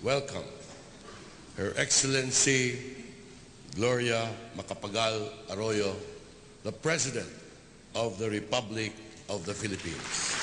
Welcome Her Excellency Gloria Macapagal Arroyo, the President of the Republic of the Philippines.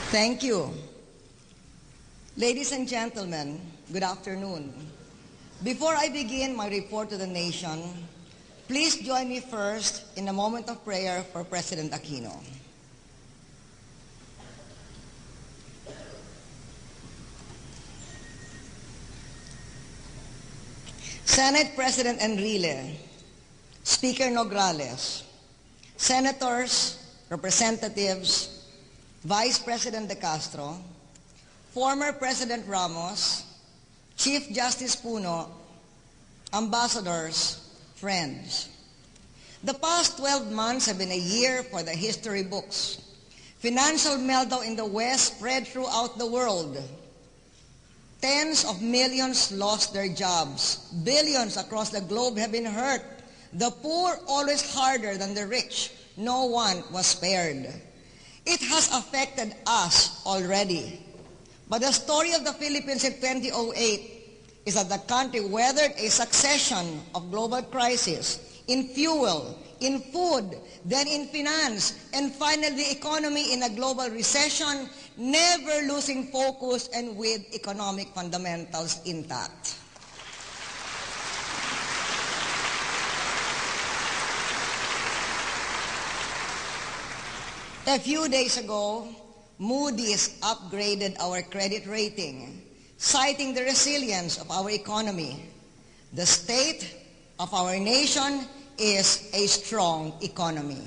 Thank you. Ladies and gentlemen, good afternoon. Before I begin my report to the nation, please join me first in a moment of prayer for President Aquino. Senate President Enrile, Speaker Nograles, Senators, Representatives, Vice President De Castro, former President Ramos, Chief Justice Puno, ambassadors, friends. The past 12 months have been a year for the history books. Financial meltdown in the West spread throughout the world. Tens of millions lost their jobs. Billions across the globe have been hurt. The poor always harder than the rich. No one was spared. It has affected us already. But the story of the Philippines in 2008 is that the country weathered a succession of global crises in fuel, in food, then in finance, and finally the economy in a global recession, never losing focus and with economic fundamentals intact. A few days ago, Moody's upgraded our credit rating, citing the resilience of our economy. The state of our nation is a strong economy.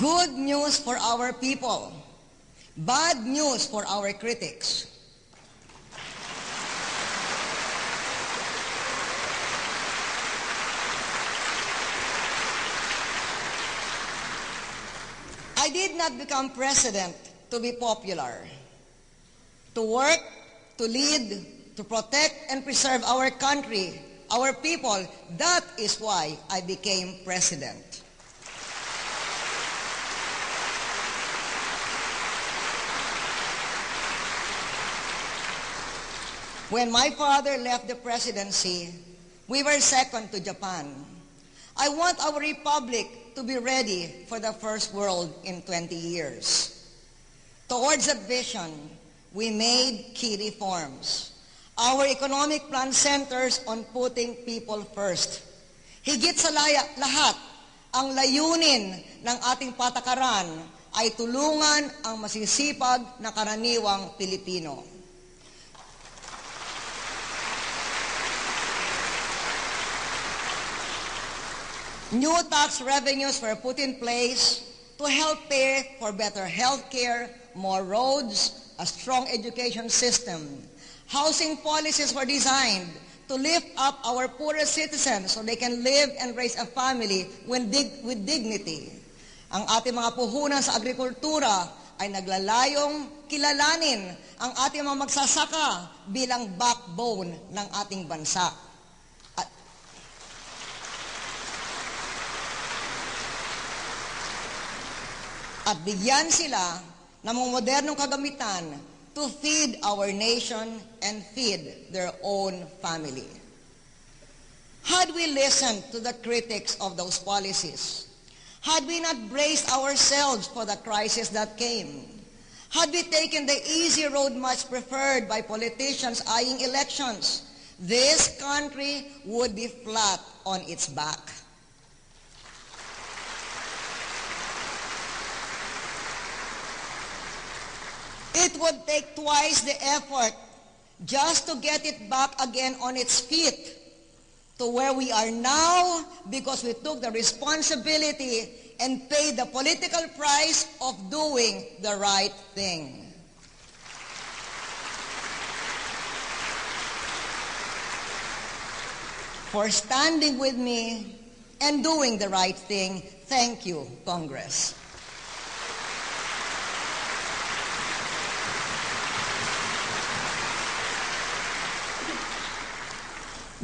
Good news for our people, bad news for our critics. I did not become president to be popular. To work, to lead, to protect and preserve our country, our people, that is why I became president. When my father left the presidency, we were second to Japan. I want our republic to be ready for the first world in 20 years. Towards that vision, we made key reforms. Our economic plan centers on putting people first. Higit sa lahat, ang layunin ng ating patakaran ay tulungan ang masisipag na karaniwang Pilipino. New tax revenues were put in place to help pay for better health care, more roads, a strong education system. Housing policies were designed to lift up our poorest citizens so they can live and raise a family with dignity. Ang ating mga puhunan sa agrikultura ay naglalayong kilalanin ang ating mga magsasaka bilang backbone ng ating bansa. At bigyan sila ng mga modernong kagamitan to feed our nation and feed their own family. Had we listened to the critics of those policies, had we not braced ourselves for the crisis that came, had we taken the easy road much preferred by politicians eyeing elections, this country would be flat on its back. It would take twice the effort just to get it back again on its feet to where we are now because we took the responsibility and paid the political price of doing the right thing. For standing with me and doing the right thing, thank you, Congress.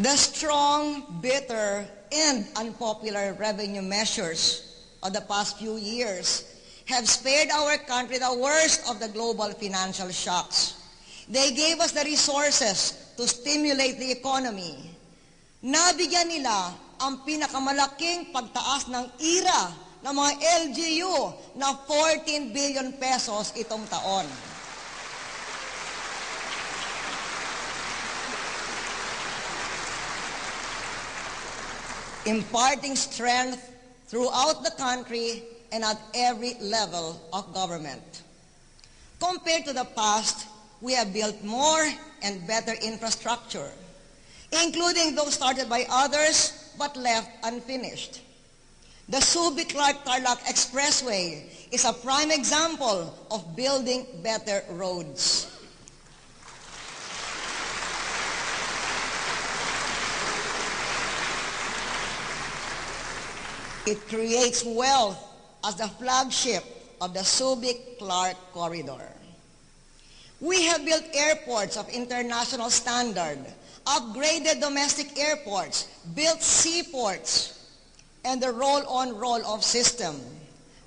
The strong, bitter, and unpopular revenue measures of the past few years have spared our country the worst of the global financial shocks. They gave us the resources to stimulate the economy. Nabigyan nila ang pinakamalaking pagtaas ng IRA ng mga LGU na 14 billion pesos itong taon. Imparting strength throughout the country and at every level of government. Compared to the past, we have built more and better infrastructure, including those started by others but left unfinished. The Subic-Clark-Tarlac Expressway is a prime example of building better roads. It creates wealth as the flagship of the Subic-Clark Corridor. We have built airports of international standard, upgraded domestic airports, built seaports, and the roll-on, roll-off system.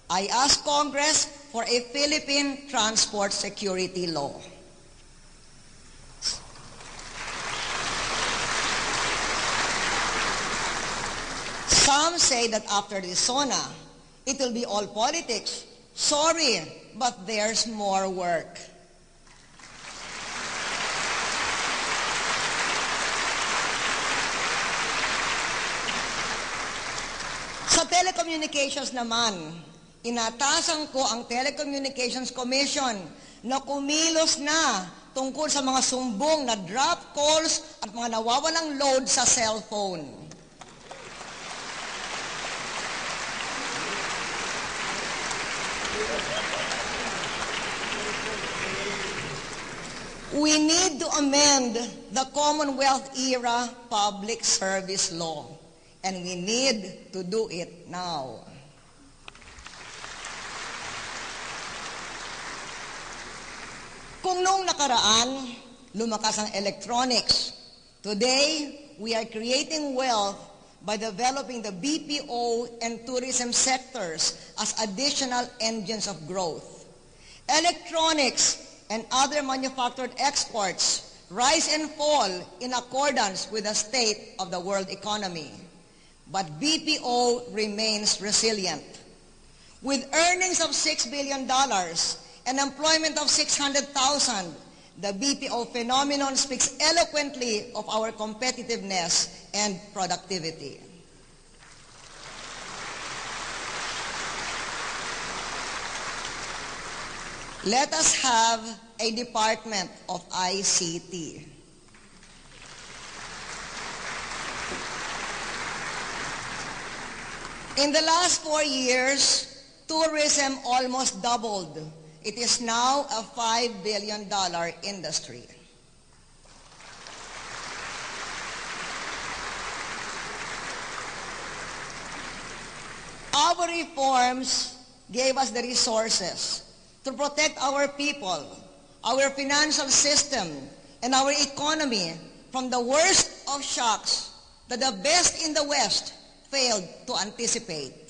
I ask Congress for a Philippine transport security law. Some say that after the Sona, it will be all politics. Sorry, but there's more work. Sa telecommunications naman, inatasan ko ang Telecommunications Commission na kumilos na tungkol sa mga sumbong na drop calls at mga nawawalang load sa cellphone. We need to amend the Commonwealth-era Public Service Law, and we need to do it now. Kung noong nakaraan, lumakas ang electronics, today, we are creating wealth by developing the BPO and tourism sectors as additional engines of growth. Electronics and other manufactured exports rise and fall in accordance with the state of the world economy. But BPO remains resilient. With earnings of $6 billion and employment of 600,000, the BPO phenomenon speaks eloquently of our competitiveness and productivity. Let us have a Department of ICT. In the last 4 years, tourism almost doubled. It is now a $5 billion industry. Our reforms gave us the resources to protect our people, our financial system, and our economy from the worst of shocks that the best in the West failed to anticipate.